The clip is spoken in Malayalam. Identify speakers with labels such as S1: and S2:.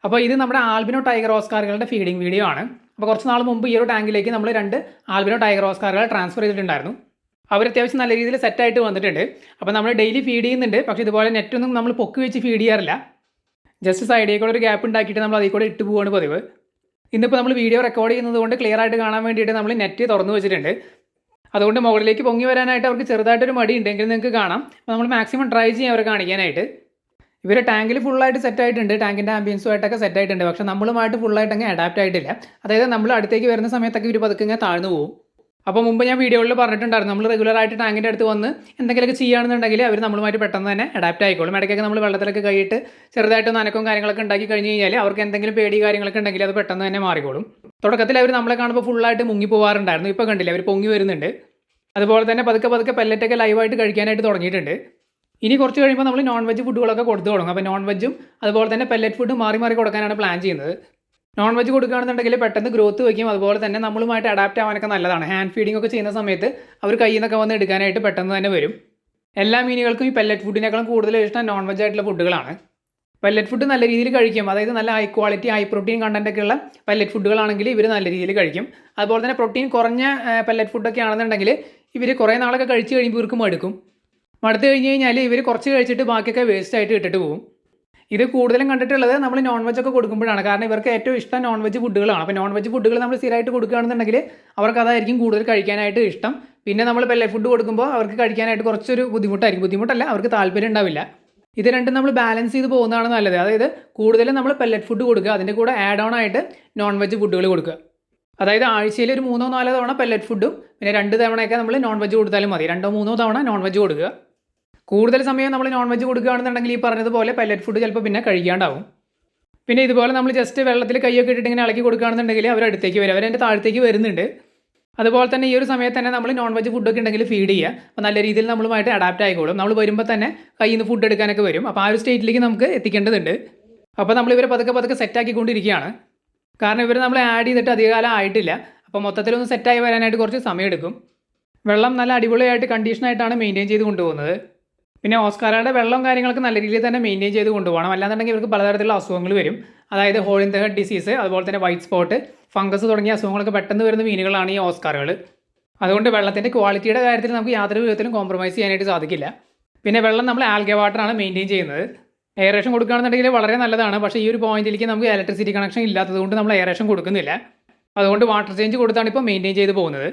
S1: അപ്പോൾ ഇത് നമ്മുടെ ആൽബിനോ ടൈഗർ ഓസ്കാറുകളുടെ ഫീഡിംഗ് വീഡിയോ ആണ്. അപ്പോൾ കുറച്ച് നാൾ മുമ്പ് ഈ ഒരു ടാങ്കിലേക്ക് നമ്മൾ 2 ആൽബിനോ ടൈഗർ ഓസ്കാറുകൾ ട്രാൻസ്ഫർ ചെയ്തിട്ടുണ്ടായിരുന്നു. അവർ അത്യാവശ്യം നല്ല രീതിയിൽ സെറ്റായിട്ട് വന്നിട്ടുണ്ട്. അപ്പോൾ നമ്മൾ ഡെയിലി ഫീഡ് ചെയ്യുന്നുണ്ട്. പക്ഷേ ഇതുപോലെ നെറ്റൊന്നും നമ്മൾ പൊക്കി വെച്ച് ഫീഡ് ചെയ്യാറില്ല. ജസ്റ്റ് സൈഡിൽ കൂടെ ഒരു ഗ്യാപ്പ് ഉണ്ടാക്കിയിട്ട് നമ്മൾ അതിൽ കൂടെ ഇട്ട് പോവുകയാണ് പതിവ്. ഇന്നിപ്പോൾ നമ്മൾ വീഡിയോ റെക്കോർഡ് ചെയ്യുന്നത് കൊണ്ട് ക്ലിയർ ആയിട്ട് കാണാൻ വേണ്ടിയിട്ട് നമ്മൾ നെറ്റ് തുറന്നു വെച്ചിട്ടുണ്ട്. അതുകൊണ്ട് മുകളിലേക്ക് പൊങ്ങി വരാനായിട്ട് അവർക്ക് ചെറുതായിട്ടൊരു മടി ഉണ്ടെങ്കിൽ നിങ്ങൾക്ക് കാണാം. അപ്പോൾ നമ്മൾ മാക്സിമം ട്രൈ ചെയ്യാം അവരെ കാണിക്കാനായിട്ട്. ഇവർ ടാങ്കിൽ ഫുള്ളായിട്ട് സെറ്റ് ആയിട്ടുണ്ട്, ടാങ്കിൻ്റെ ആംബിയൻസുമായിട്ടൊക്കെ സെറ്റ് ആയിട്ടുണ്ട്. പക്ഷേ നമ്മളുമായിട്ട് ഫുള്ളായിട്ട് അങ്ങ് അഡാപ്റ്റ് ആയിട്ടില്ല. അതായത് നമ്മൾ അടുത്തേക്ക് വരുന്ന സമയത്തൊക്കെ ഇവർ പതുക്കെ ഇങ്ങനെ താഴ്ന്നു പോകും. അപ്പോൾ മുമ്പ് ഞാൻ വീഡിയോയിൽ പറഞ്ഞിട്ടുണ്ടായിരുന്നു, നമ്മൾ റെഗുലറായിട്ട് ടാങ്കിൻ്റെ അടുത്ത് വന്ന് എന്തെങ്കിലുമൊക്കെ ചെയ്യുകയാണെന്നുണ്ടെങ്കിൽ അവർ നമ്മളുമായിട്ട് പെട്ടെന്ന് തന്നെ അഡാപ്റ്റ് ആയിക്കോളും. ഇടയ്ക്കൊക്കെ നമ്മൾ വെള്ളത്തിലൊക്കെ കൈയിട്ട് ചെറുതായിട്ടൊന്ന് അനക്കവും കാര്യങ്ങളൊക്കെ ഉണ്ടാക്കി കഴിഞ്ഞ് കഴിഞ്ഞാൽ അവർക്ക് എന്തെങ്കിലും പേടി കാര്യങ്ങളൊക്കെ ഉണ്ടെങ്കിൽ അത് പെട്ടെന്ന് തന്നെ മാറിക്കോളും. തുടക്കത്തിൽ അവർ നമ്മളെ കാണുമ്പോൾ ഫുള്ളായിട്ട് മുങ്ങി പോകാറുണ്ടായിരുന്നു. ഇപ്പോൾ കണ്ടില്ല, അവർ പൊങ്ങി വരുന്നുണ്ട്. അതുപോലെ തന്നെ പതുക്കെ പതുക്കെ പെല്ലറ്റൊക്കെ ലൈവായിട്ട് കഴിക്കാനായിട്ട് തുടങ്ങിയിട്ടുണ്ട്. ഇനി കുറച്ച് കഴിയുമ്പോൾ നമ്മൾ നോൺ വെജ് ഫുഡുകളൊക്കെ കൊടുത്തു തുടങ്ങും. അപ്പോൾ നോൺ വെജും അതുപോലെ തന്നെ പെല്ലറ്റ് ഫുഡും മാറി മാറി കൊടുക്കാനാണ് പ്ലാൻ ചെയ്യുന്നത്. നോൺ വെജ് കൊടുക്കുകയാണെന്നുണ്ടെങ്കിൽ പെട്ടെന്ന് ഗ്രോത്ത് വയ്ക്കും. അതുപോലെ തന്നെ നമ്മളുമായിട്ട് അഡാപ്റ്റ് ആവാനൊക്കെ നല്ലതാണ്. ഹാൻഡ് ഫീഡിംഗ് ഒക്കെ ചെയ്യുന്ന സമയത്ത് അവർ കയ്യിൽ നിന്നൊക്കെ വന്ന് എടുക്കാനായിട്ട് പെട്ടെന്ന് തന്നെ വരും. എല്ലാ മീനുകൾക്കും ഈ പെല്ലറ്റ് ഫുഡിനേക്കാളും കൂടുതൽ ഇഷ്ടം നോൺ വെജ് ആയിട്ടുള്ള ഫുഡുകളാണ്. പെല്ലറ്റ് ഫുഡ് നല്ല രീതിയിൽ കഴിക്കും. അതായത് നല്ല ഹൈ ക്വാളിറ്റി ഹൈ പ്രോട്ടീൻ കണ്ടൻറ്റൊക്കെ ഉള്ള പെല്ലറ്റ് ഫുഡുകളാണെങ്കിൽ ഇവർ നല്ല രീതിയിൽ കഴിക്കും. അതുപോലെ തന്നെ പ്രോട്ടീൻ കുറഞ്ഞ പെല്ലറ്റ് ഫുഡൊക്കെ ആണെന്നുണ്ടെങ്കിൽ ഇവർ കുറേ നാളൊക്കെ കഴിച്ച് കഴിയുമ്പോൾ ഇവർക്ക് മടുത്ത് കഴിഞ്ഞ് കഴിഞ്ഞാൽ ഇവർ കുറച്ച് കഴിച്ചിട്ട് ബാക്കിയൊക്കെ വേസ്റ്റ് ആയിട്ട് ഇട്ടിട്ട് പോകും. ഇത് കൂടുതലും കണ്ടിട്ടുള്ളത് നമ്മൾ നോൺ വെജ് ഒക്കെ കൊടുക്കുമ്പോഴാണ്. കാരണം ഇവർക്ക് ഏറ്റവും ഇഷ്ടം നോൺ വെജ് ഫുഡുകളാണ്. അപ്പോൾ നോൺ വെജ് ഫുഡുകൾ നമ്മൾ സ്ഥിരമായിട്ട് കൊടുക്കുകയാണെന്നുണ്ടെങ്കിൽ അവർക്ക് അതായിരിക്കും കൂടുതൽ കഴിക്കാനായിട്ട് ഇഷ്ടം. പിന്നെ നമ്മൾ പെല്ലറ്റ് ഫുഡ് കൊടുക്കുമ്പോൾ അവർക്ക് കഴിക്കാനായിട്ട് കുറച്ചൊരു ബുദ്ധിമുട്ടല്ല, അവർക്ക് താല്പര്യം ഉണ്ടാവില്ല. ഇത് രണ്ടും നമ്മൾ ബാലൻസ് ചെയ്ത് പോകുന്നതാണ് നല്ലത്. അതായത് കൂടുതലും നമ്മൾ പെല്ലറ്റ് ഫുഡ് കൊടുക്കുക, അതിൻ്റെ കൂടെ ആഡ് ഓൺ ആയിട്ട് നോൺ വെജ് ഫുഡുകൾ കൊടുക്കുക. അതായത് ആഴ്ചയിൽ ഒരു 3-4 തവണ പെല്ലറ്റ് ഫുഡും പിന്നെ 2 തവണയൊക്കെ നമ്മൾ നോൺ വെജ് കൊടുത്താലും മതി. 2-3 തവണ നോൺ വെജ് കൊടുക്കുക. കൂടുതൽ സമയം നമ്മൾ നോൺ വെജ് കൊടുക്കുകയാണെന്നുണ്ടെങ്കിൽ ഈ പറഞ്ഞതുപോലെ പെല്ലറ്റ് ഫുഡ് ചിലപ്പോൾ പിന്നെ കഴിക്കാണ്ടാവും. പിന്നെ ഇതുപോലെ നമ്മൾ ജസ്റ്റ് വെള്ളത്തിൽ കൈയൊക്കെ ഇട്ടിട്ട് ഇങ്ങനെ ഇളക്കി കൊടുക്കുകയാണെന്നുണ്ടെങ്കിൽ അവർ അടുത്തേക്ക് വരും, അവരെൻ്റെ താഴത്തേക്ക് വരുന്നുണ്ട്. അതുപോലെ തന്നെ ഈ ഒരു സമയത്ത് തന്നെ നമ്മൾ നോൺ വെജ് ഫുഡൊക്കെ ഉണ്ടെങ്കിൽ ഫീഡ് ചെയ്യുക. അപ്പോൾ നല്ല രീതിയിൽ നമ്മളുമായിട്ട് അഡാപ്റ്റ് ആയിക്കോളും. നമ്മൾ വരുമ്പോൾ തന്നെ കയ്യിൽ നിന്ന് ഫുഡ് എടുക്കാനൊക്കെ വരും. അപ്പോൾ ആ ഒരു സ്റ്റേറ്റിലേക്ക് നമുക്ക് എത്തിക്കേണ്ടതുണ്ട്. അപ്പോൾ നമ്മൾ ഇവരെ പതുക്കെ സെറ്റാക്കിക്കൊണ്ടിരിക്കുകയാണ്. കാരണം ഇവർ നമ്മൾ ആഡ് ചെയ്തിട്ട് അധികകാലം ആയിട്ടില്ല. അപ്പോൾ മൊത്തത്തിലൊന്ന് സെറ്റായി വരാനായിട്ട് കുറച്ച് സമയമെടുക്കും. വെള്ളം നല്ല അടിപൊളിയായിട്ട് കണ്ടീഷനായിട്ടാണ് മെയിൻറ്റെയിൻ ചെയ്ത് കൊണ്ടുപോകുന്നത്. പിന്നെ ഓസ്കാറുടെ വെള്ളം കാര്യങ്ങളൊക്കെ നല്ല രീതിയിൽ തന്നെ മെയിൻറ്റെയിൻ ചെയ്ത് കൊണ്ടുപോകണം. അല്ലാന്നുണ്ടെങ്കിൽ ഇവർക്ക് പലതരത്തിലുള്ള അസുഖങ്ങൾ വരും. അതായത് hole in the head disease, അതുപോലെ തന്നെ വൈറ്റ് സ്പോട്ട്, ഫംഗസ് തുടങ്ങിയ അസുഖങ്ങളൊക്കെ പെട്ടെന്ന് വരുന്ന മീനുകളാണ് ഈ ഓസ്കാറുകൾ. അതുകൊണ്ട് വെള്ളത്തിൻ്റെ ക്വാളിറ്റിയുടെ കാര്യത്തിൽ നമുക്ക് യാതൊരു വിധത്തിലും കോംപ്രമൈസ് ചെയ്യാനായിട്ട് സാധിക്കില്ല. പിന്നെ വെള്ളം നമ്മൾ ആൽഗെ വാട്ടറാണ് മെയിൻറ്റെയിൻ ചെയ്യുന്നത്. എയറേഷൻ കൊടുക്കുകയാണെന്നുണ്ടെങ്കിൽ വളരെ നല്ലതാണ്. പക്ഷേ ഈ ഒരു പോയിന്റിലേക്ക് നമുക്ക് ഇലക്ട്രിസിറ്റി കണക്ഷൻ ഇല്ലാത്തതുകൊണ്ട് നമ്മൾ എയറേഷൻ കൊടുക്കുന്നില്ല. അതുകൊണ്ട് വാട്ടർ ചേഞ്ച് കൊടുത്താണ് ഇപ്പോൾ മെയിൻറ്റെയിൻ ചെയ്ത് പോകുന്നത്.